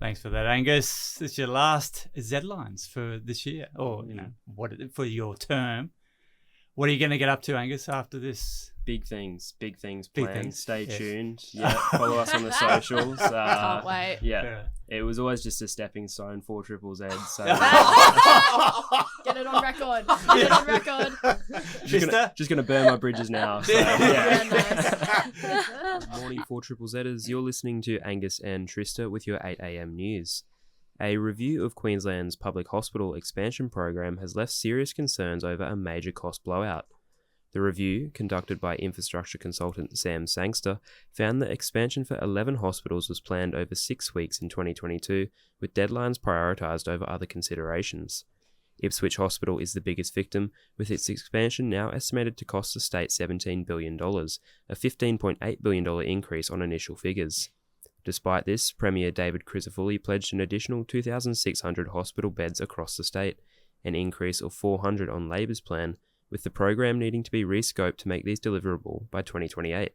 Thanks for that, Angus. It's your last Zedlines for this year, or for your term. What are you going to get up to, Angus, after this? Big things planned. Things. Stay Yes. tuned. Yeah, follow us on the socials. Can't wait. Yeah, it was always just a stepping stone for Triple Z. So Get it on record. Get it on record. just gonna burn my bridges now. So, Yeah, nice. Morning for Triple Zers. You're listening to Angus and Trista with your 8 a.m. news. A review of Queensland's public hospital expansion program has left serious concerns over a major cost blowout. The review, conducted by infrastructure consultant Sam Sangster, found that expansion for 11 hospitals was planned over 6 weeks in 2022, with deadlines prioritised over other considerations. Ipswich Hospital is the biggest victim, with its expansion now estimated to cost the state $17 billion, a $15.8 billion increase on initial figures. Despite this, Premier David Crisafulli pledged an additional 2,600 hospital beds across the state, an increase of 400 on Labor's plan, with the program needing to be rescoped to make these deliverable by 2028.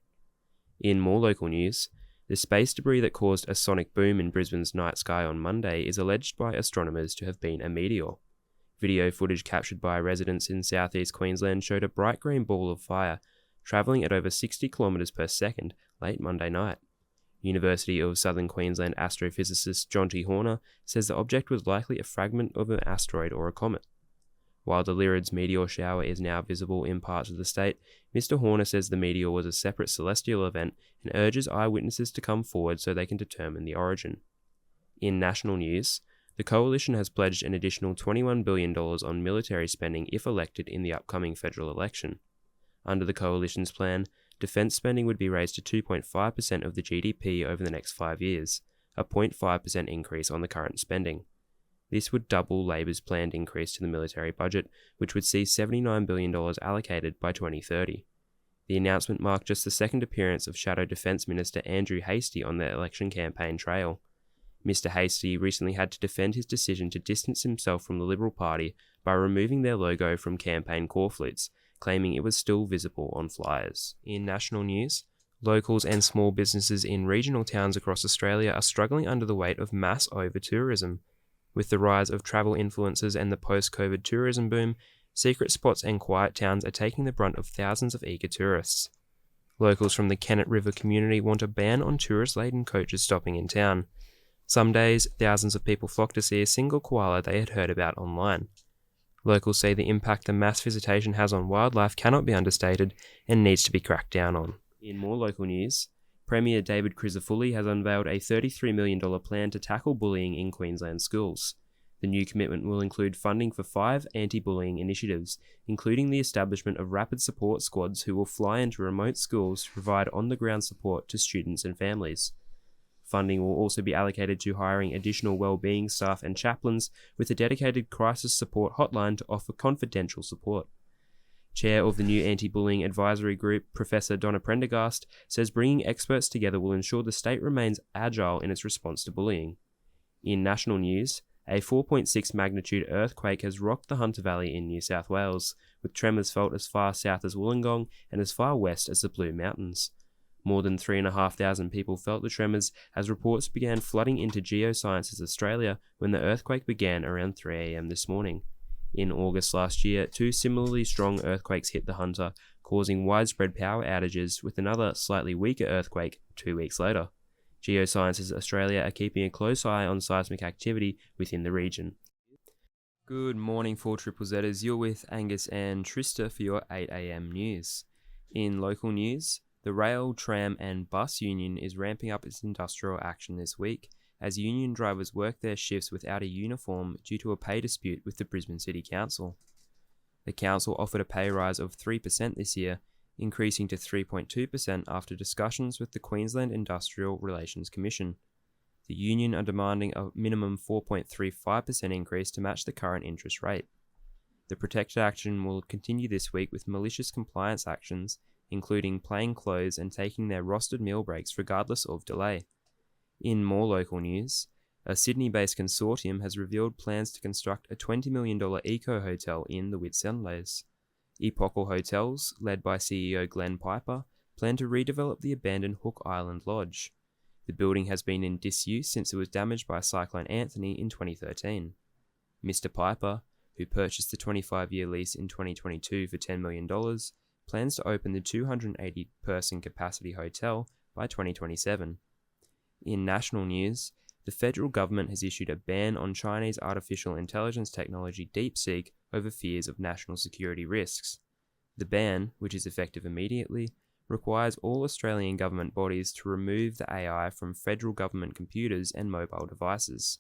In more local news, the space debris that caused a sonic boom in Brisbane's night sky on Monday is alleged by astronomers to have been a meteor. Video footage captured by residents in southeast Queensland showed a bright green ball of fire travelling at over 60 kilometres per second late Monday night. University of Southern Queensland astrophysicist John T. Horner says the object was likely a fragment of an asteroid or a comet. While the Lyrids meteor shower is now visible in parts of the state, Mr. Horner says the meteor was a separate celestial event and urges eyewitnesses to come forward so they can determine the origin. In national news, the Coalition has pledged an additional $21 billion on military spending if elected in the upcoming federal election. Under the Coalition's plan, defence spending would be raised to 2.5% of the GDP over the next 5 years, a 0.5% increase on the current spending. This would double Labor's planned increase to the military budget, which would see $79 billion allocated by 2030. The announcement marked just the second appearance of Shadow Defence Minister Andrew Hastie on the election campaign trail. Mr. Hastie recently had to defend his decision to distance himself from the Liberal Party by removing their logo from campaign corflutes, claiming it was still visible on flyers. In national news, locals and small businesses in regional towns across Australia are struggling under the weight of mass over-tourism. With the rise of travel influencers and the post-COVID tourism boom, secret spots and quiet towns are taking the brunt of thousands of eager tourists. Locals from the Kennet River community want a ban on tourist-laden coaches stopping in town. Some days, thousands of people flock to see a single koala they had heard about online. Locals say the impact the mass visitation has on wildlife cannot be understated and needs to be cracked down on. In more local news, Premier David Crisafulli has unveiled a $33 million plan to tackle bullying in Queensland schools. The new commitment will include funding for 5 anti-bullying initiatives, including the establishment of rapid support squads who will fly into remote schools to provide on-the-ground support to students and families. Funding will also be allocated to hiring additional wellbeing staff and chaplains with a dedicated crisis support hotline to offer confidential support. Chair of the new anti-bullying advisory group, Professor Donna Prendergast, says bringing experts together will ensure the state remains agile in its response to bullying. In national news, a 4.6 magnitude earthquake has rocked the Hunter Valley in New South Wales, with tremors felt as far south as Wollongong and as far west as the Blue Mountains. More than 3,500 people felt the tremors as reports began flooding into Geosciences Australia when the earthquake began around 3 a.m. this morning. In August last year, 2 similarly strong earthquakes hit the Hunter, causing widespread power outages, with another slightly weaker earthquake 2 weeks later. Geosciences Australia are keeping a close eye on seismic activity within the region. Good morning for Triple Zers. You're with Angus and Trista for your 8 a.m. news. In local news, the Rail, Tram and Bus Union is ramping up its industrial action this week, as union drivers work their shifts without a uniform due to a pay dispute with the Brisbane City Council. The council offered a pay rise of 3% this year, increasing to 3.2% after discussions with the Queensland Industrial Relations Commission. The union are demanding a minimum 4.35% increase to match the current interest rate. The protected action will continue this week with malicious compliance actions, including plain clothes and taking their rostered meal breaks regardless of delay. In more local news, a Sydney-based consortium has revealed plans to construct a $20 million eco-hotel in the Whitsundays. Epochal Hotels, led by CEO Glenn Piper, plan to redevelop the abandoned Hook Island Lodge. The building has been in disuse since it was damaged by Cyclone Anthony in 2013. Mr. Piper, who purchased the 25-year lease in 2022 for $10 million, plans to open the 280-person capacity hotel by 2027. In national news, the federal government has issued a ban on Chinese artificial intelligence technology DeepSeek over fears of national security risks. The ban, which is effective immediately, requires all Australian government bodies to remove the AI from federal government computers and mobile devices.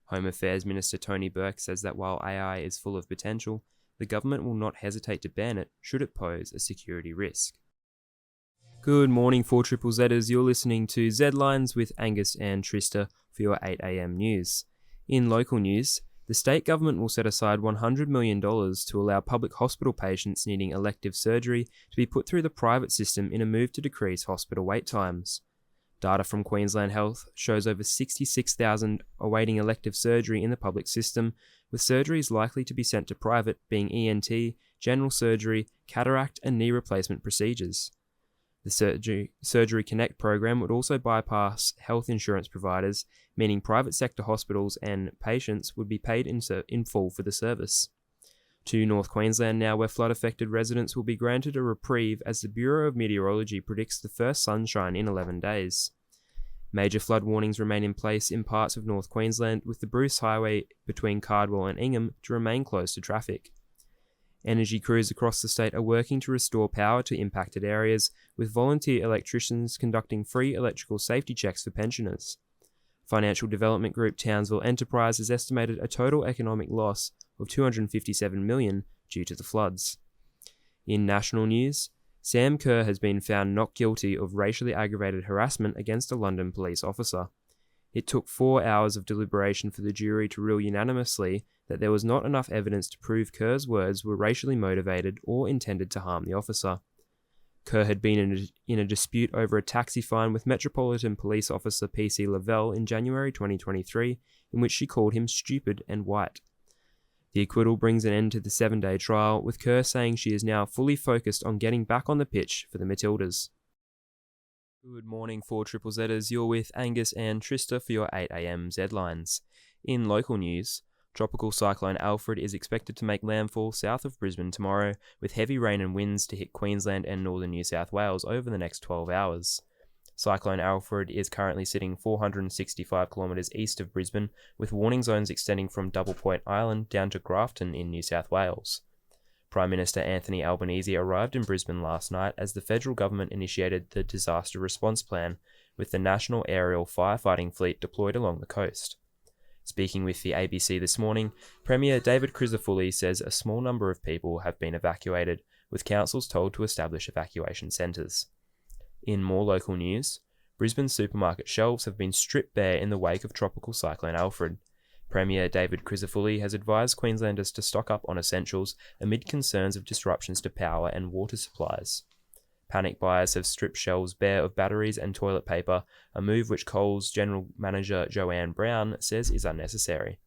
Home Affairs Minister Tony Burke says that while AI is full of potential, the government will not hesitate to ban it should it pose a security risk. Good morning, 4ZZers. You're listening to Zedlines with Angus and Trista for your 8am news. In local news, the state government will set aside $100 million to allow public hospital patients needing elective surgery to be put through the private system in a move to decrease hospital wait times. Data from Queensland Health shows over 66,000 awaiting elective surgery in the public system, with surgeries likely to be sent to private being ENT, general surgery, cataract and knee replacement procedures. The Surgery Connect program would also bypass health insurance providers, meaning private sector hospitals and patients would be paid in full for the service. To North Queensland now, where flood-affected residents will be granted a reprieve as the Bureau of Meteorology predicts the first sunshine in 11 days. Major flood warnings remain in place in parts of North Queensland, with the Bruce Highway between Cardwell and Ingham to remain closed to traffic. Energy crews across the state are working to restore power to impacted areas, with volunteer electricians conducting free electrical safety checks for pensioners. Financial development group Townsville Enterprise has estimated a total economic loss of $257 million due to the floods. In national news, Sam Kerr has been found not guilty of racially aggravated harassment against a London police officer. It took 4 hours of deliberation for the jury to rule unanimously that there was not enough evidence to prove Kerr's words were racially motivated or intended to harm the officer. Kerr had been in a dispute over a taxi fine with Metropolitan Police Officer PC Lavelle in January 2023, in which she called him stupid and white. The acquittal brings an end to the 7-day trial, with Kerr saying she is now fully focused on getting back on the pitch for the Matildas. Good morning, 4ZZers. You're with Angus and Trista for your 8am Zedlines. In local news, Tropical Cyclone Alfred is expected to make landfall south of Brisbane tomorrow, with heavy rain and winds to hit Queensland and northern New South Wales over the next 12 hours. Cyclone Alfred is currently sitting 465 kilometres east of Brisbane, with warning zones extending from Double Point Island down to Grafton in New South Wales. Prime Minister Anthony Albanese arrived in Brisbane last night as the federal government initiated the Disaster Response Plan, with the National Aerial Firefighting Fleet deployed along the coast. Speaking with the ABC this morning, Premier David Crisafulli says a small number of people have been evacuated, with councils told to establish evacuation centres. In more local news, Brisbane supermarket shelves have been stripped bare in the wake of Tropical Cyclone Alfred. Premier David Crisafulli has advised Queenslanders to stock up on essentials amid concerns of disruptions to power and water supplies. Panic buyers have stripped shelves bare of batteries and toilet paper, a move which Coles General Manager Joanne Brown says is unnecessary.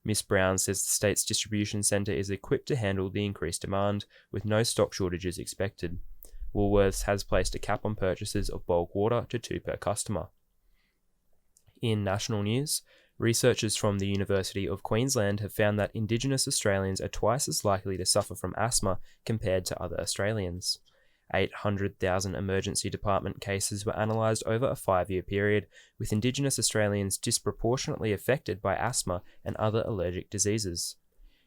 Ms Brown says the state's distribution centre is equipped to handle the increased demand, with no stock shortages expected. Woolworths has placed a cap on purchases of bulk water to 2 per customer. In national news, researchers from the University of Queensland have found that Indigenous Australians are twice as likely to suffer from asthma compared to other Australians. 800,000 emergency department cases were analysed over a 5-year period, with Indigenous Australians disproportionately affected by asthma and other allergic diseases.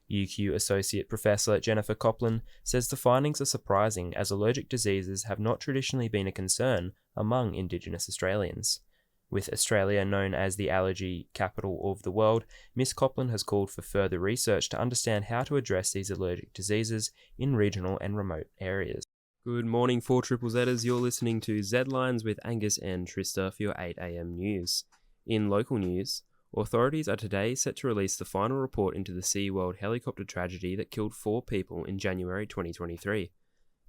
UQ Associate Professor Jennifer Copland says the findings are surprising, as allergic diseases have not traditionally been a concern among Indigenous Australians. With Australia known as the allergy capital of the world, Ms Copland has called for further research to understand how to address these allergic diseases in regional and remote areas. Good morning, 4ZZers. You're listening to Zedlines with Angus and Trista for your 8am news. In local news, authorities are today set to release the final report into the SeaWorld helicopter tragedy that killed 4 people in January 2023.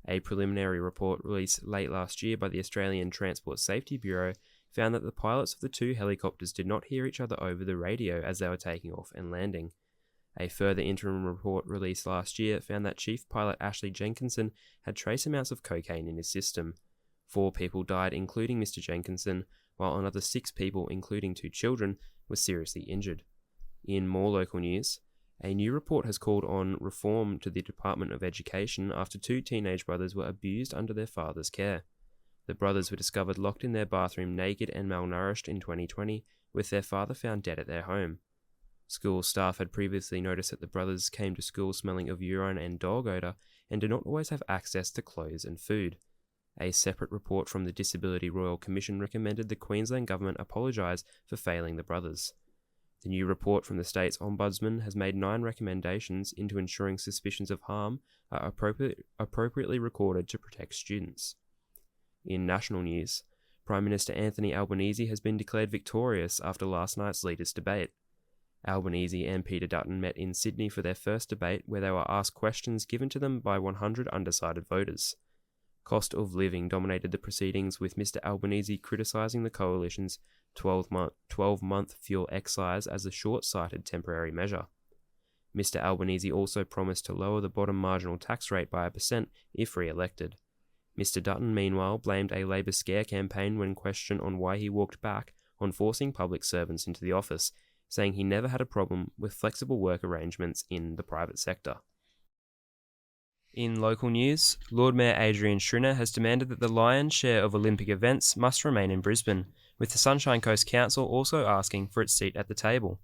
A preliminary report released late last year by the Australian Transport Safety Bureau found that the pilots of the 2 helicopters did not hear each other over the radio as they were taking off and landing. A further interim report released last year found that Chief Pilot Ashley Jenkinson had trace amounts of cocaine in his system. 4 people died, including Mr. Jenkinson, while another 6 people, including 2 children, were seriously injured. In more local news, a new report has called on reform to the Department of Education after 2 teenage brothers were abused under their father's care. The brothers were discovered locked in their bathroom naked and malnourished in 2020, with their father found dead at their home. School staff had previously noticed that the brothers came to school smelling of urine and dog odour and did not always have access to clothes and food. A separate report from the Disability Royal Commission recommended the Queensland Government apologise for failing the brothers. The new report from the state's Ombudsman has made 9 recommendations into ensuring suspicions of harm are appropriately recorded to protect students. In national news, Prime Minister Anthony Albanese has been declared victorious after last night's leaders' debate. Albanese and Peter Dutton met in Sydney for their first debate, where they were asked questions given to them by 100 undecided voters. Cost of living dominated the proceedings, with Mr Albanese criticising the coalition's 12-month fuel excise as a short-sighted temporary measure. Mr Albanese also promised to lower the bottom marginal tax rate by 1% if re-elected. Mr Dutton, meanwhile, blamed a Labor scare campaign when questioned on why he walked back on forcing public servants into the office, saying he never had a problem with flexible work arrangements in the private sector. In local news, Lord Mayor Adrian Schrinner has demanded that the lion's share of Olympic events must remain in Brisbane, with the Sunshine Coast Council also asking for its seat at the table.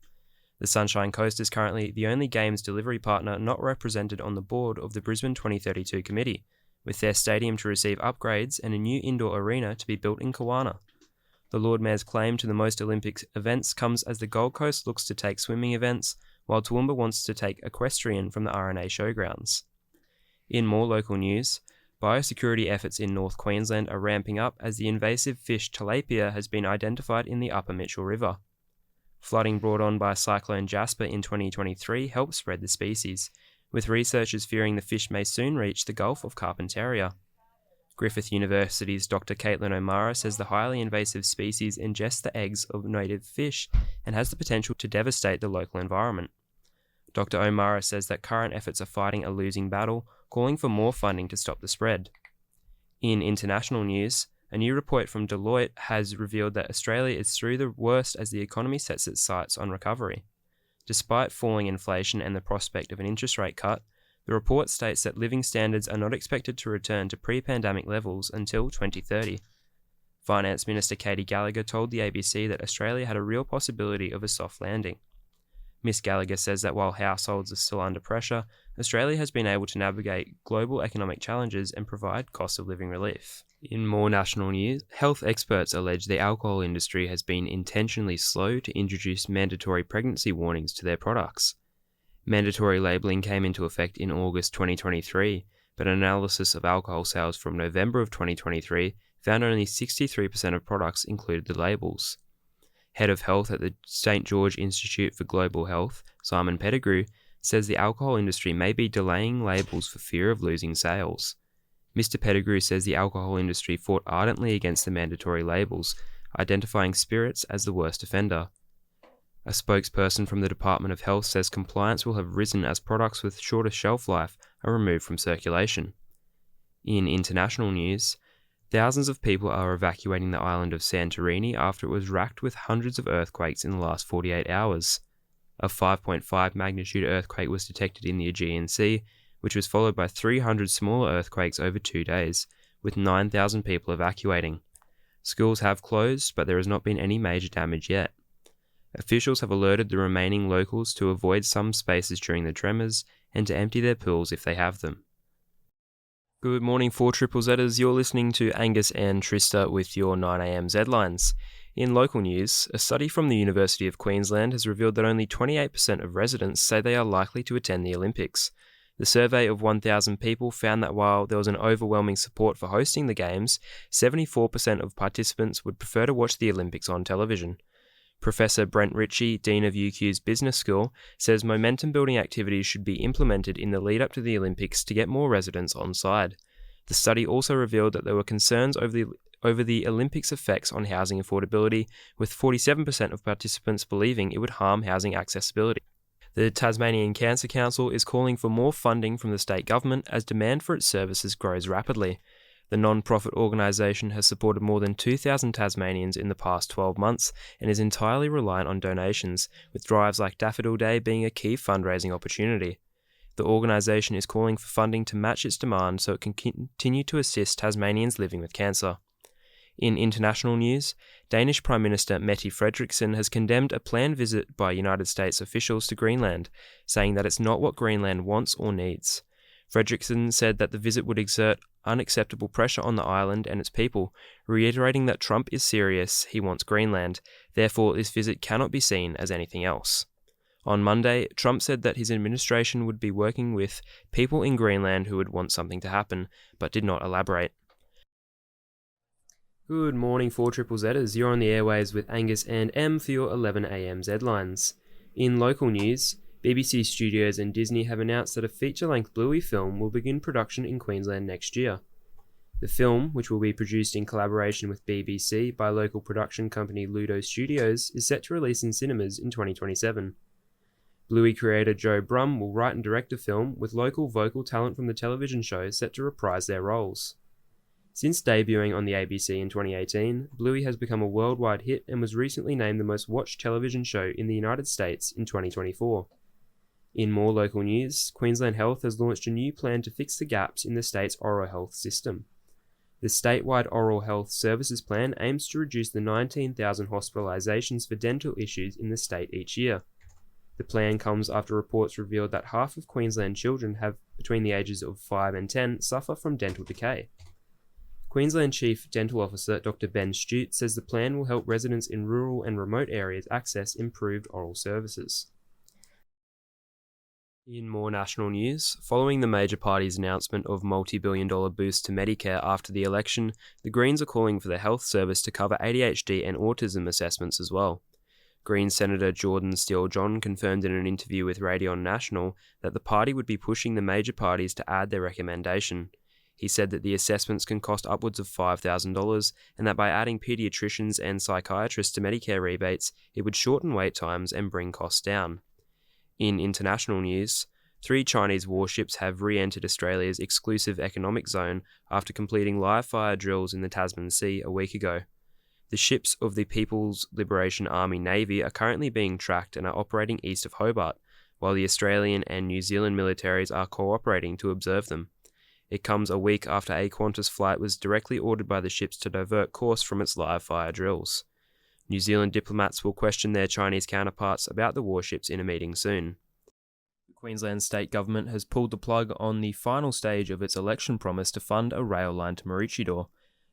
The Sunshine Coast is currently the only games delivery partner not represented on the board of the Brisbane 2032 committee, with their stadium to receive upgrades and a new indoor arena to be built in Kawana. The Lord Mayor's claim to the most Olympic events comes as the Gold Coast looks to take swimming events, while Toowoomba wants to take equestrian from the RNA showgrounds. In more local news, biosecurity efforts in North Queensland are ramping up as the invasive fish tilapia has been identified in the Upper Mitchell River. Flooding brought on by Cyclone Jasper in 2023 helped spread the species, with researchers fearing the fish may soon reach the Gulf of Carpentaria. Griffith University's Dr. Caitlin O'Mara says the highly invasive species ingests the eggs of native fish and has the potential to devastate the local environment. Dr. O'Mara says that current efforts are fighting a losing battle, calling for more funding to stop the spread. In international news, a new report from Deloitte has revealed that Australia is through the worst as the economy sets its sights on recovery. Despite falling inflation and the prospect of an interest rate cut, the report states that living standards are not expected to return to pre-pandemic levels until 2030. Finance Minister Katie Gallagher told the ABC that Australia had a real possibility of a soft landing. Ms Gallagher says that while households are still under pressure, Australia has been able to navigate global economic challenges and provide cost of living relief. In more national news, health experts allege the alcohol industry has been intentionally slow to introduce mandatory pregnancy warnings to their products. Mandatory labelling came into effect in August 2023, but an analysis of alcohol sales from November of 2023 found only 63% of products included the labels. Head of Health at the St George Institute for Global Health, Simon Pettigrew, says the alcohol industry may be delaying labels for fear of losing sales. Mr. Pettigrew says the alcohol industry fought ardently against the mandatory labels, identifying spirits as the worst offender. A spokesperson from the Department of Health says compliance will have risen as products with shorter shelf life are removed from circulation. In international news, thousands of people are evacuating the island of Santorini after it was racked with hundreds of earthquakes in the last 48 hours. A 5.5 magnitude earthquake was detected in the Aegean Sea, which was followed by 300 smaller earthquakes over 2 days, with 9,000 people evacuating. Schools have closed, but there has not been any major damage yet. Officials have alerted the remaining locals to avoid some spaces during the tremors and to empty their pools if they have them. Good morning, 4ZZers. You're listening to Angus and Trista with your 9am Zedlines. In local news, a study from the University of Queensland has revealed that only 28% of residents say they are likely to attend the Olympics. The survey of 1,000 people found that while there was an overwhelming support for hosting the Games, 74% of participants would prefer to watch the Olympics on television. Professor Brent Ritchie, Dean of UQ's Business School, says momentum-building activities should be implemented in the lead-up to the Olympics to get more residents on side. The study also revealed that there were concerns over the Olympics' effects on housing affordability, with 47% of participants believing it would harm housing accessibility. The Tasmanian Cancer Council is calling for more funding from the state government as demand for its services grows rapidly. The non-profit organisation has supported more than 2,000 Tasmanians in the past 12 months and is entirely reliant on donations, with drives like Daffodil Day being a key fundraising opportunity. The organisation is calling for funding to match its demand so it can continue to assist Tasmanians living with cancer. In international news, Danish Prime Minister Mette Frederiksen has condemned a planned visit by United States officials to Greenland, saying that it's not what Greenland wants or needs. Frederiksen said that the visit would exert unacceptable pressure on the island and its people, reiterating that Trump is serious, he wants Greenland, therefore this visit cannot be seen as anything else. On Monday, Trump said that his administration would be working with people in Greenland who would want something to happen, but did not elaborate. Good morning, 4ZZers. You're on the airwaves with Angus and Em for your 11am Zedlines. In local news, BBC Studios and Disney have announced that a feature-length Bluey film will begin production in Queensland next year. The film, which will be produced in collaboration with BBC by local production company Ludo Studios, is set to release in cinemas in 2027. Bluey creator Joe Brum will write and direct the film, with local vocal talent from the television show set to reprise their roles. Since debuting on the ABC in 2018, Bluey has become a worldwide hit and was recently named the most watched television show in the United States in 2024. In more local news, Queensland Health has launched a new plan to fix the gaps in the state's oral health system. The statewide Oral Health Services Plan aims to reduce the 19,000 hospitalisations for dental issues in the state each year. The plan comes after reports revealed that half of Queensland children have, between the ages of 5 and 10, suffer from dental decay. Queensland Chief Dental Officer Dr. Ben Stute says the plan will help residents in rural and remote areas access improved oral services. In more national news, following the major party's announcement of multi-billion-dollar boost to Medicare after the election, the Greens are calling for the health service to cover ADHD and autism assessments as well. Greens Senator Jordan Steele-John confirmed in an interview with Radio National that the party would be pushing the major parties to add their recommendation. He said that the assessments can cost upwards of $5,000 and that by adding paediatricians and psychiatrists to Medicare rebates, it would shorten wait times and bring costs down. In international news, 3 Chinese warships have re-entered Australia's exclusive economic zone after completing live-fire drills in the Tasman Sea a week ago. The ships of the People's Liberation Army Navy are currently being tracked and are operating east of Hobart, while the Australian and New Zealand militaries are cooperating to observe them. It comes a week after a Qantas flight was directly ordered by the ships to divert course from its live-fire drills. New Zealand diplomats will question their Chinese counterparts about the warships in a meeting soon. The Queensland state government has pulled the plug on the final stage of its election promise to fund a rail line to Maroochydore.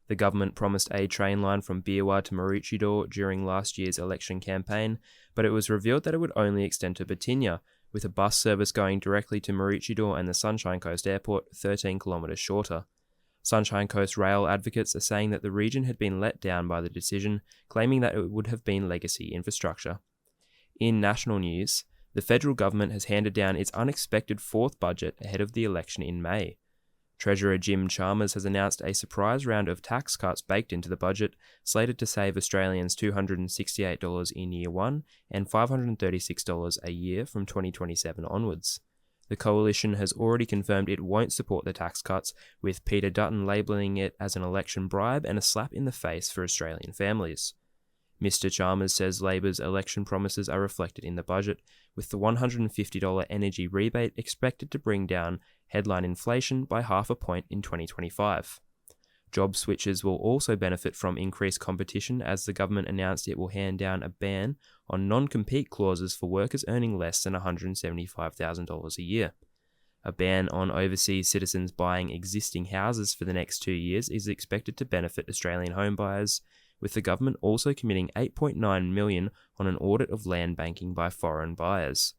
The government promised a train line from Beerwah to Maroochydore during last year's election campaign, but it was revealed that it would only extend to Batinia, with a bus service going directly to Maroochydore and the Sunshine Coast Airport 13 kilometres shorter. Sunshine Coast Rail advocates are saying that the region had been let down by the decision, claiming that it would have been legacy infrastructure. In national news, the federal government has handed down its unexpected 4th budget ahead of the election in May. Treasurer Jim Chalmers has announced a surprise round of tax cuts baked into the budget, slated to save Australians $268 in year 1 and $536 a year from 2027 onwards. The coalition has already confirmed it won't support the tax cuts, with Peter Dutton labelling it as an election bribe and a slap in the face for Australian families. Mr Chalmers says Labor's election promises are reflected in the budget, with the $150 energy rebate expected to bring down headline inflation by 0.5 point in 2025. Job switchers will also benefit from increased competition, as the government announced it will hand down a ban on non-compete clauses for workers earning less than $175,000 a year. A ban on overseas citizens buying existing houses for the next 2 years is expected to benefit Australian home buyers, with the government also committing $8.9 million on an audit of land banking by foreign buyers.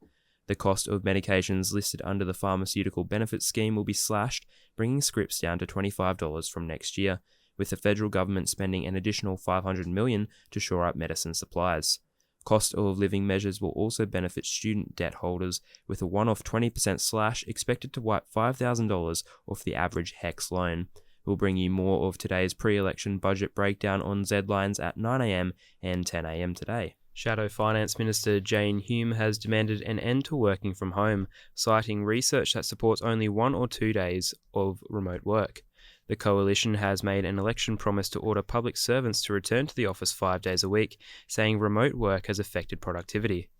The cost of medications listed under the Pharmaceutical Benefits Scheme will be slashed, bringing scripts down to $25 from next year, with the federal government spending an additional $500 million to shore up medicine supplies. Cost of living measures will also benefit student debt holders, with a one-off 20% slash expected to wipe $5,000 off the average HECS loan. We'll bring you more of today's pre-election budget breakdown on Zedlines at 9am and 10am today. Shadow Finance Minister Jane Hume has demanded an end to working from home, citing research that supports only 1 or 2 days of remote work. The coalition has made an election promise to order public servants to return to the office 5 days a week, saying remote work has affected productivity.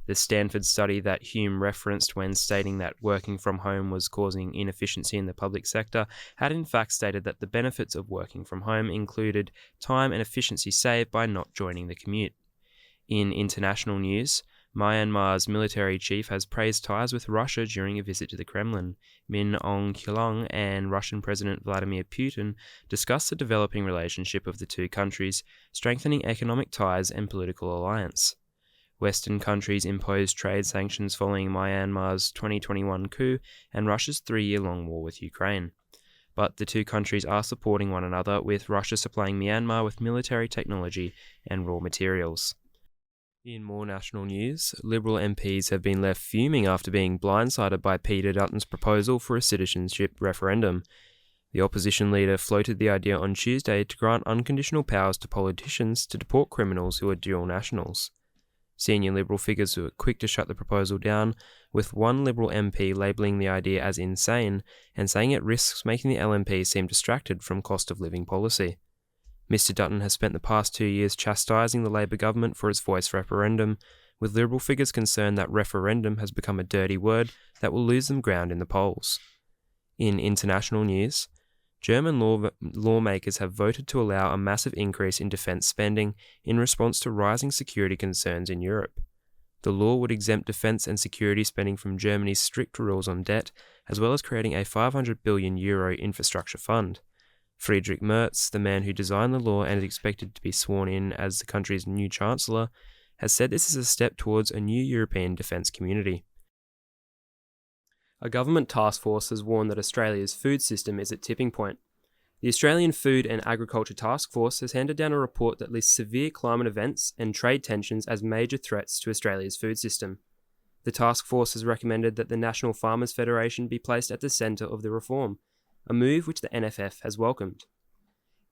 The Stanford study that Hume referenced when stating that working from home was causing inefficiency in the public sector had in fact stated that the benefits of working from home included time and efficiency saved by not joining the commute. In international news, Myanmar's military chief has praised ties with Russia during a visit to the Kremlin. Min Aung Hlaing and Russian President Vladimir Putin discussed the developing relationship of the two countries, strengthening economic ties and political alliance. Western countries imposed trade sanctions following Myanmar's 2021 coup and Russia's 3-year-long war with Ukraine. But the two countries are supporting one another, with Russia supplying Myanmar with military technology and raw materials. In more national news, Liberal MPs have been left fuming after being blindsided by Peter Dutton's proposal for a citizenship referendum. The opposition leader floated the idea on Tuesday to grant unconditional powers to politicians to deport criminals who are dual nationals. Senior Liberal figures were quick to shut the proposal down, with one Liberal MP labelling the idea as insane and saying it risks making the LNP seem distracted from cost of living policy. Mr Dutton has spent the past 2 years chastising the Labor government for its voice referendum, with Liberal figures concerned that referendum has become a dirty word that will lose them ground in the polls. In international news, German lawmakers have voted to allow a massive increase in defence spending in response to rising security concerns in Europe. The law would exempt defence and security spending from Germany's strict rules on debt, as well as creating a €500 billion infrastructure fund. Friedrich Merz, the man who designed the law and is expected to be sworn in as the country's new chancellor, has said this is a step towards a new European defence community. A government task force has warned that Australia's food system is at tipping point. The Australian Food and Agriculture Task Force has handed down a report that lists severe climate events and trade tensions as major threats to Australia's food system. The task force has recommended that the National Farmers Federation be placed at the centre of the reform, a move which the NFF has welcomed.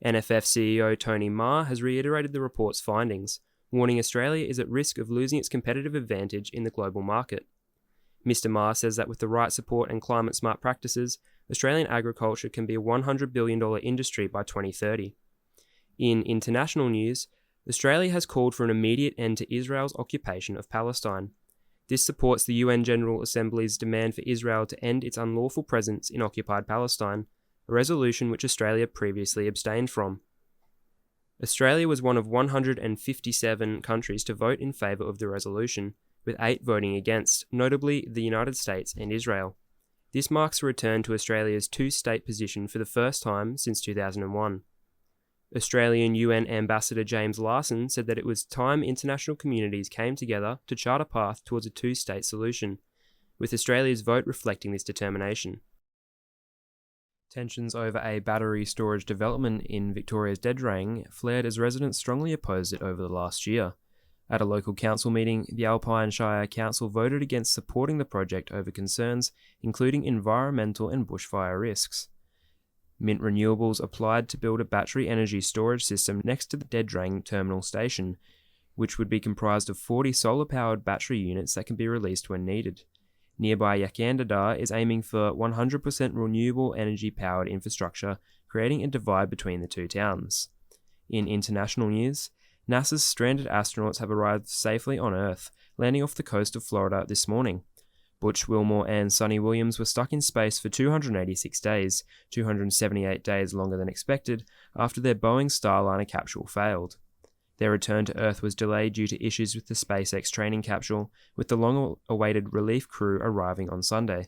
NFF CEO Tony Marr has reiterated the report's findings, warning Australia is at risk of losing its competitive advantage in the global market. Mr Marr says that with the right support and climate-smart practices, Australian agriculture can be a $100 billion industry by 2030. In international news, Australia has called for an immediate end to Israel's occupation of Palestine. This supports the UN General Assembly's demand for Israel to end its unlawful presence in occupied Palestine, a resolution which Australia previously abstained from. Australia was one of 157 countries to vote in favour of the resolution, with 8 voting against, notably the United States and Israel. This marks a return to Australia's two-state position for the first time since 2001. Australian UN Ambassador James Larson said that it was time international communities came together to chart a path towards a two-state solution, with Australia's vote reflecting this determination. Tensions over a battery storage development in Victoria's Zedlines flared as residents strongly opposed it over the last year. At a local council meeting, the Alpine Shire Council voted against supporting the project over concerns including environmental and bushfire risks. Mint Renewables applied to build a battery energy storage system next to the Zedlines terminal station, which would be comprised of 40 solar-powered battery units that can be released when needed. Nearby Yakandadar is aiming for 100% renewable energy-powered infrastructure, creating a divide between the two towns. In international news, NASA's stranded astronauts have arrived safely on Earth, landing off the coast of Florida this morning. Butch Wilmore and Sonny Williams were stuck in space for 286 days, 278 days longer than expected, after their Boeing Starliner capsule failed. Their return to Earth was delayed due to issues with the SpaceX training capsule, with the long-awaited relief crew arriving on Sunday.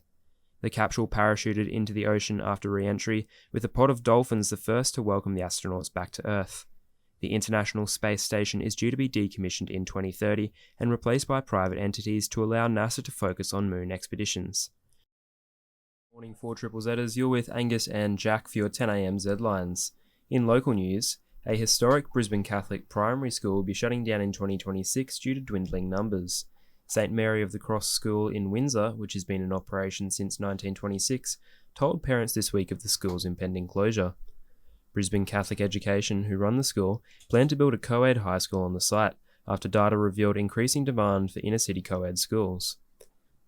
The capsule parachuted into the ocean after re-entry, with a pod of dolphins the first to welcome the astronauts back to Earth. The International Space Station is due to be decommissioned in 2030 and replaced by private entities to allow NASA to focus on moon expeditions. Morning 4ZZers, you're with Angus and Jack for your 10am Zedlines. In local news, a historic Brisbane Catholic primary school will be shutting down in 2026 due to dwindling numbers. St Mary of the Cross School in Windsor, which has been in operation since 1926, told parents this week of the school's impending closure. Brisbane Catholic Education, who run the school, plan to build a co-ed high school on the site, after data revealed increasing demand for inner-city co-ed schools.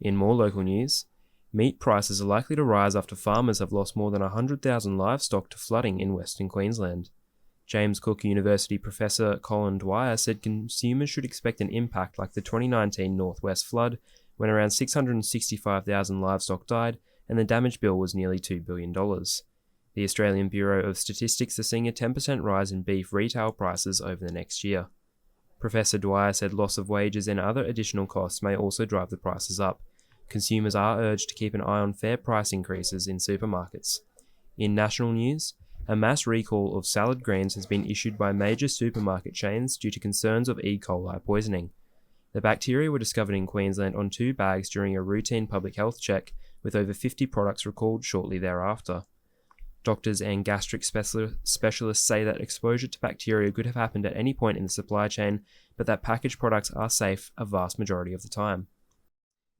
In more local news, Meat prices are likely to rise after farmers have lost more than 100,000 livestock to flooding in Western Queensland. James Cook University professor Colin Dwyer said consumers should expect an impact like the 2019 Northwest flood, when around 665,000 livestock died and the damage bill was nearly $2 billion. The Australian Bureau of Statistics are seeing a 10% rise in beef retail prices over the next year. Professor Dwyer said loss of wages and other additional costs may also drive the prices up. Consumers are urged to keep an eye on fair price increases in supermarkets. In national news, a mass recall of salad greens has been issued by major supermarket chains due to concerns of E. coli poisoning. The bacteria were discovered in Queensland on 2 bags during a routine public health check, with over 50 products recalled shortly thereafter. Doctors and gastric specialists say that exposure to bacteria could have happened at any point in the supply chain, but that packaged products are safe a vast majority of the time.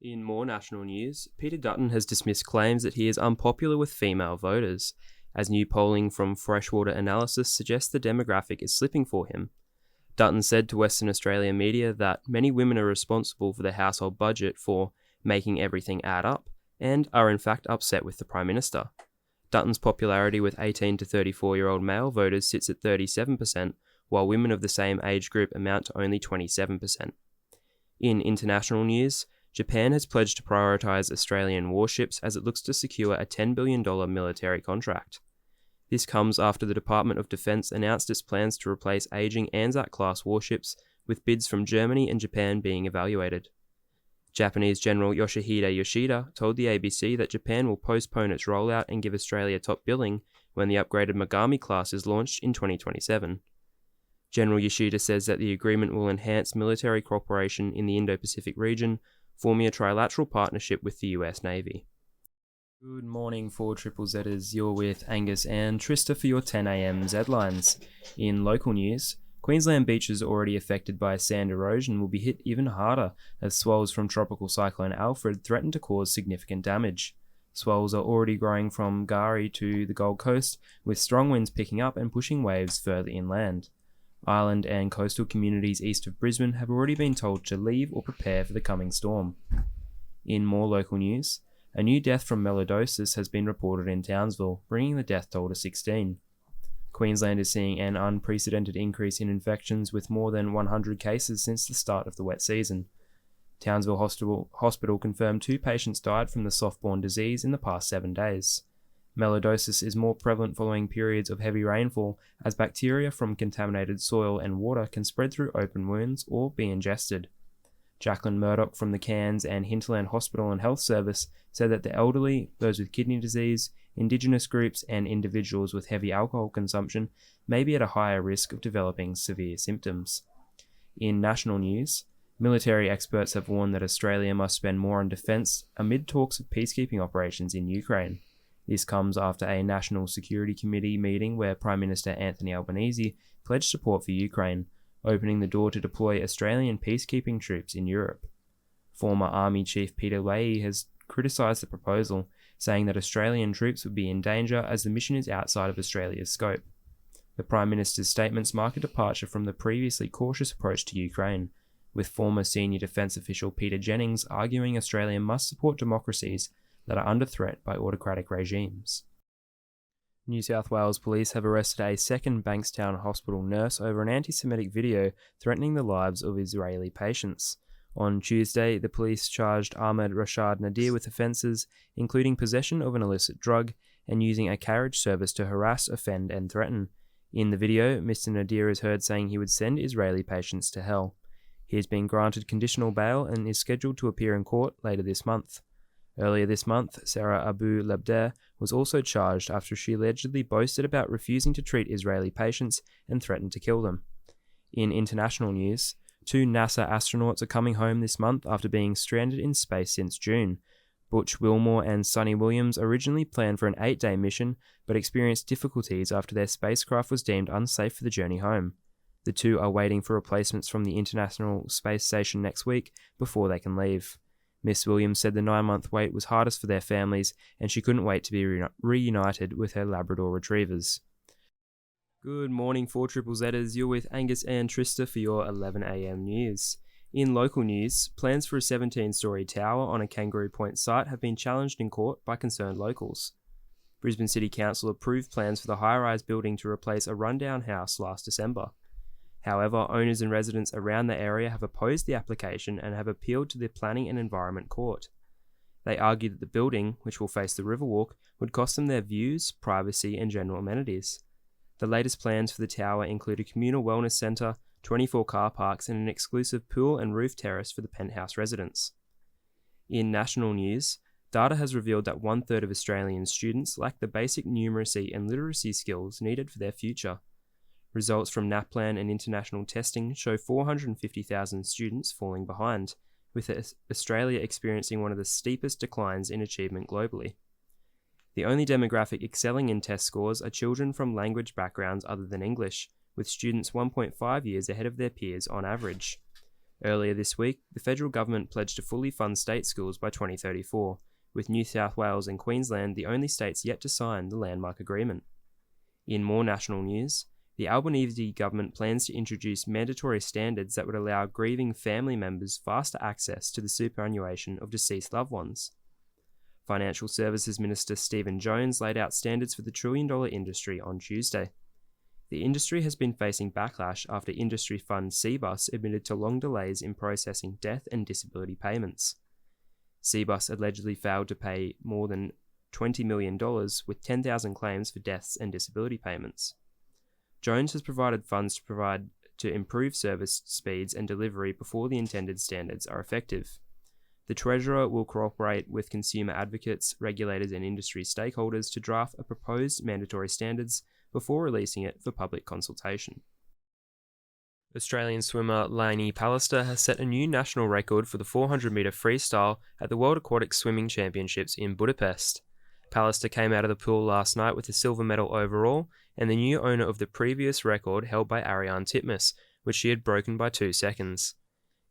In more national news, Peter Dutton has dismissed claims that he is unpopular with female voters, as new polling from Freshwater Analysis suggests the demographic is slipping for him. Dutton said to Western Australia media that many women are responsible for the household budget for making everything add up, and are in fact upset with the Prime Minister. Dutton's popularity with 18 to 34-year-old male voters sits at 37%, while women of the same age group amount to only 27%. In international news, Japan has pledged to prioritise Australian warships as it looks to secure a $10 billion military contract. This comes after the Department of Defense announced its plans to replace aging Anzac-class warships, with bids from Germany and Japan being evaluated. Japanese General Yoshihide Yoshida told the ABC that Japan will postpone its rollout and give Australia top billing when the upgraded Megami class is launched in 2027. General Yoshida says that the agreement will enhance military cooperation in the Indo-Pacific region, forming a trilateral partnership with the US Navy. Good morning, 4ZZers. You're with Angus and Trista for your 10am Zedlines. In local news, Queensland beaches already affected by sand erosion will be hit even harder as swells from Tropical Cyclone Alfred threaten to cause significant damage. Swells are already growing from Gari to the Gold Coast, with strong winds picking up and pushing waves further inland. Island and coastal communities east of Brisbane have already been told to leave or prepare for the coming storm. In more local news, a new death from melloidosis has been reported in Townsville, bringing the death toll to 16. Queensland is seeing an unprecedented increase in infections with more than 100 cases since the start of the wet season. Townsville Hospital confirmed 2 patients died from the soft-borne disease in the past 7 days. Melloidosis is more prevalent following periods of heavy rainfall, as bacteria from contaminated soil and water can spread through open wounds or be ingested. Jacqueline Murdoch from the Cairns and Hinterland Hospital and Health Service said that the elderly, those with kidney disease, Indigenous groups and individuals with heavy alcohol consumption may be at a higher risk of developing severe symptoms. In national news, military experts have warned that Australia must spend more on defence amid talks of peacekeeping operations in Ukraine. This comes after a National Security Committee meeting where Prime Minister Anthony Albanese pledged support for Ukraine, opening the door to deploy Australian peacekeeping troops in Europe. Former Army Chief Peter Leahy has criticised the proposal, saying that Australian troops would be in danger as the mission is outside of Australia's scope. The Prime Minister's statements mark a departure from the previously cautious approach to Ukraine, with former senior defence official Peter Jennings arguing Australia must support democracies that are under threat by autocratic regimes. New South Wales police have arrested a second Bankstown hospital nurse over an anti-Semitic video threatening the lives of Israeli patients. On Tuesday, the police charged Ahmed Rashad Nadir with offences, including possession of an illicit drug and using a carriage service to harass, offend and threaten. In the video, Mr. Nadir is heard saying he would send Israeli patients to hell. He has been granted conditional bail and is scheduled to appear in court later this month. Earlier this month, Sarah Abu Labder was also charged after she allegedly boasted about refusing to treat Israeli patients and threatened to kill them. In international news, 2 NASA astronauts are coming home this month after being stranded in space since June. Butch Wilmore and Sonny Williams originally planned for an 8-day mission, but experienced difficulties after their spacecraft was deemed unsafe for the journey home. The 2 are waiting for replacements from the International Space Station next week before they can leave. Miss Williams said the 9-month wait was hardest for their families, and she couldn't wait to be reunited with her Labrador retrievers. Good morning, 4ZZers. You're with Angus and Trista for your 11am news. In local news, plans for a 17-storey tower on a Kangaroo Point site have been challenged in court by concerned locals. Brisbane City Council approved plans for the high-rise building to replace a rundown house last December. However, owners and residents around the area have opposed the application and have appealed to the Planning and Environment Court. They argue that the building, which will face the Riverwalk, would cost them their views, privacy and general amenities. The latest plans for the tower include a communal wellness centre, 24 car parks and an exclusive pool and roof terrace for the penthouse residents. In national news, data has revealed that 1/3 of Australian students lack the basic numeracy and literacy skills needed for their future. Results from NAPLAN and international testing show 450,000 students falling behind, with Australia experiencing one of the steepest declines in achievement globally. The only demographic excelling in test scores are children from language backgrounds other than English, with students 1.5 years ahead of their peers on average. Earlier this week, the federal government pledged to fully fund state schools by 2034, with New South Wales and Queensland the only states yet to sign the landmark agreement. In more national news, the Albanese government plans to introduce mandatory standards that would allow grieving family members faster access to the superannuation of deceased loved ones. Financial Services Minister Stephen Jones laid out standards for the trillion-dollar industry on Tuesday. The industry has been facing backlash after industry fund Cbus admitted to long delays in processing death and disability payments. Cbus allegedly failed to pay more than $20 million with 10,000 claims for deaths and disability payments. Jones has provided funds to improve service speeds and delivery before the intended standards are effective. The Treasurer will cooperate with consumer advocates, regulators and industry stakeholders to draft a proposed mandatory standards before releasing it for public consultation. Australian swimmer Lainey Pallister has set a new national record for the 400-metre freestyle at the World Aquatic Swimming Championships in Budapest. Pallister came out of the pool last night with a silver medal overall and the new owner of the previous record held by Ariarne Titmus, which she had broken by 2 seconds.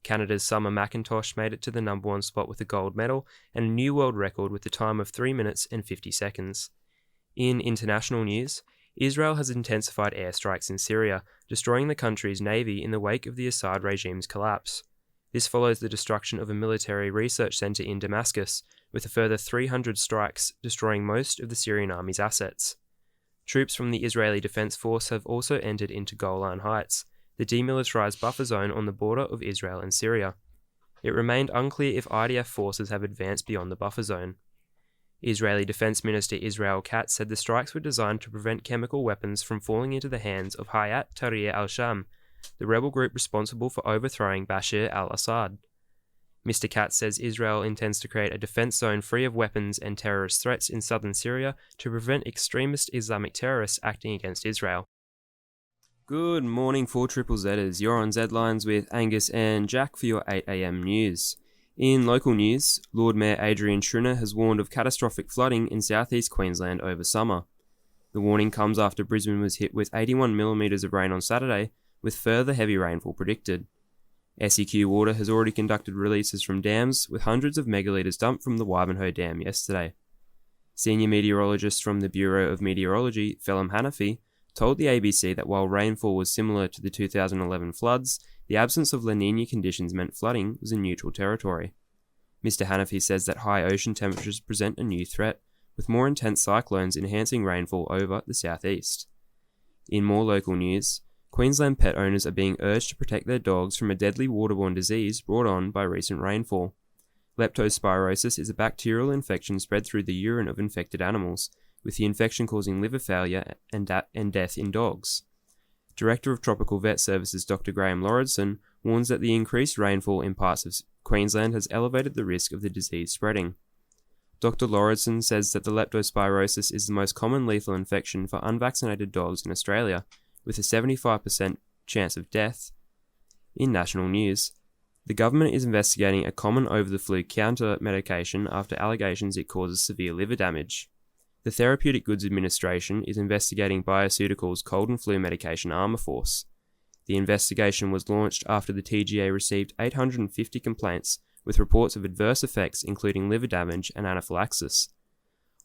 Canada's Summer McIntosh made it to the number 1 spot with a gold medal and a new world record with a time of 3 minutes and 50 seconds. In international news, Israel has intensified airstrikes in Syria, destroying the country's navy in the wake of the Assad regime's collapse. This follows the destruction of a military research centre in Damascus, with a further 300 strikes destroying most of the Syrian army's assets. Troops from the Israeli Defense Force have also entered into Golan Heights, the demilitarized buffer zone on the border of Israel and Syria. It remained unclear if IDF forces have advanced beyond the buffer zone. Israeli Defense Minister Israel Katz said the strikes were designed to prevent chemical weapons from falling into the hands of Hayat Tahrir al-Sham, the rebel group responsible for overthrowing Bashar al-Assad. Mr. Katz says Israel intends to create a defense zone free of weapons and terrorist threats in southern Syria to prevent extremist Islamic terrorists acting against Israel. Good morning, 4ZZers. You're on Zedlines with Angus and Jack for your 8 a.m. news. In local news, Lord Mayor Adrian Schrinner has warned of catastrophic flooding in southeast Queensland over summer. The warning comes after Brisbane was hit with 81 millimetres of rain on Saturday, with further heavy rainfall predicted. SEQ Water has already conducted releases from dams, with hundreds of megalitres dumped from the Wivenhoe Dam yesterday. Senior meteorologist from the Bureau of Meteorology, Phelim Hanafi, told the ABC that while rainfall was similar to the 2011 floods, the absence of La Niña conditions meant flooding was in neutral territory. Mr. Hanafi says that high ocean temperatures present a new threat, with more intense cyclones enhancing rainfall over the southeast. In more local news, Queensland pet owners are being urged to protect their dogs from a deadly waterborne disease brought on by recent rainfall. Leptospirosis is a bacterial infection spread through the urine of infected animals, with the infection causing liver failure and death in dogs. Director of Tropical Vet Services Dr. Graham Lauridsen warns that the increased rainfall in parts of Queensland has elevated the risk of the disease spreading. Dr. Lauridsen says that the leptospirosis is the most common lethal infection for unvaccinated dogs in Australia, with a 75% chance of death. In national news, the government is investigating a common over-the-flu counter medication after allegations it causes severe liver damage. The Therapeutic Goods Administration is investigating Bioceuticals' cold and flu medication Armourforce. The investigation was launched after the TGA received 850 complaints with reports of adverse effects including liver damage and anaphylaxis.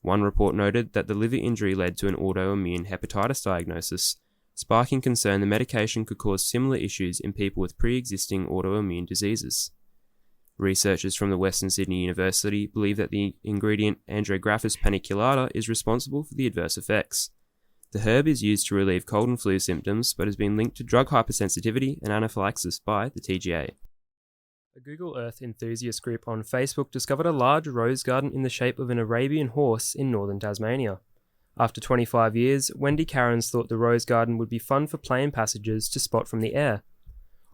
One report noted that the liver injury led to an autoimmune hepatitis diagnosis, sparking concern the medication could cause similar issues in people with pre-existing autoimmune diseases. Researchers from the Western Sydney University believe that the ingredient Andrographis paniculata is responsible for the adverse effects. The herb is used to relieve cold and flu symptoms, but has been linked to drug hypersensitivity and anaphylaxis by the TGA. A Google Earth enthusiast group on Facebook discovered a large rose garden in the shape of an Arabian horse in northern Tasmania. After 25 years, Wendy Cairns thought the rose garden would be fun for plane passengers to spot from the air.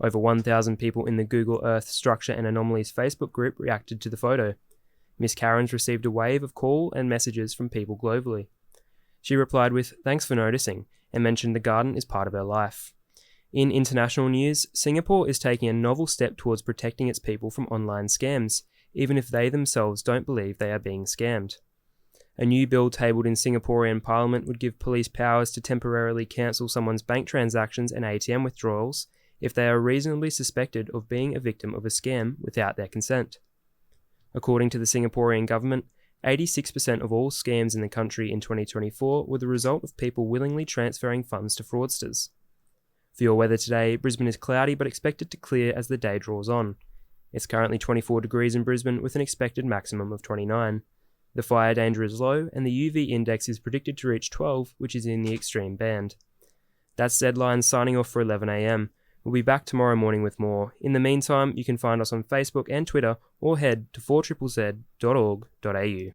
Over 1,000 people in the Google Earth Structure and Anomalies Facebook group reacted to the photo. Miss Cairns received a wave of call and messages from people globally. She replied with, "Thanks for noticing," and mentioned the garden is part of her life. In international news, Singapore is taking a novel step towards protecting its people from online scams, even if they themselves don't believe they are being scammed. A new bill tabled in Singaporean Parliament would give police powers to temporarily cancel someone's bank transactions and ATM withdrawals if they are reasonably suspected of being a victim of a scam without their consent. According to the Singaporean government, 86% of all scams in the country in 2024 were the result of people willingly transferring funds to fraudsters. For your weather today, Brisbane is cloudy but expected to clear as the day draws on. It's currently 24 degrees in Brisbane with an expected maximum of 29. The fire danger is low and the UV index is predicted to reach 12, which is in the extreme band. That's Zedlines signing off for 11 a.m. We'll be back tomorrow morning with more. In the meantime, you can find us on Facebook and Twitter or head to 4ZZZ.org.au.